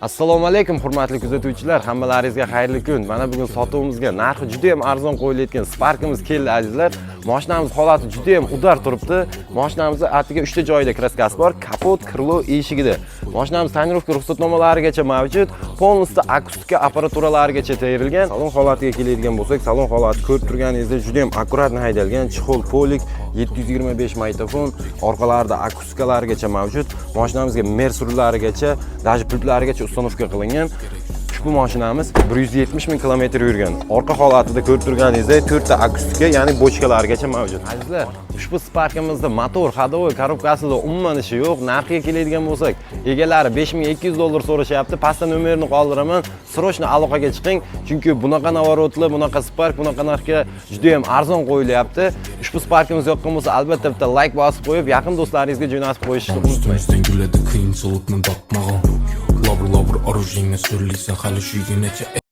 Assalomu alaykum hurmatli kuzatuvchilar, hammalaringizga xayrli kun. Mana bugun sotuvimizga narxi juda ham arzon qo'yilayotgan Spark'imiz keldi azizlar. Mashinamiz holati juda ham udar turibdi. Mashinamizda atiga 3 ta joyida kraskasi bor, kapot, krilo eshigida. Mashinamiz tonirovka ruxsatnomalarigacha mavjud, polностью akustika apparaturalarigacha tayyorlangan. Salon holatiga keladigan bo'lsak, salon holati ko'rib turganingizda juda ham akkuratni haydalgan, chexol polik, 725 magnitofon, orqalarida akustikalargacha mavjud. Mashinamizga mer surlarigacha, даже pultlarigacha uстановка qilingan. Ushbu mashinamiz 170 ming kilometr yurgan. Orqa holatida ko'rib turganingizda 4 ta akustika, ya'ni bochkalargacha mavjud. Azizlar, ushbu Spark'imizda motor, ходовой korobkasida umuman ishi yo'q. Narxiga keladigan bo'lsak, egalari $5200 so'rashyapti. Pastda nomerini qoldiraman. Srochno aloqaga chiqing, chunki bunaqa navorotli, bunaqa Spark, bunaqa narxga juda ham arzon qo'yilyapti. Ushbu Spark'imiz yoqqan bo'lsa, albatta bitta like bosib qo'yib, yaqin do'stlaringizga jo'natib qo'yishni unutmang. Lavr orujingni so'rlaysan hali shu yiginacha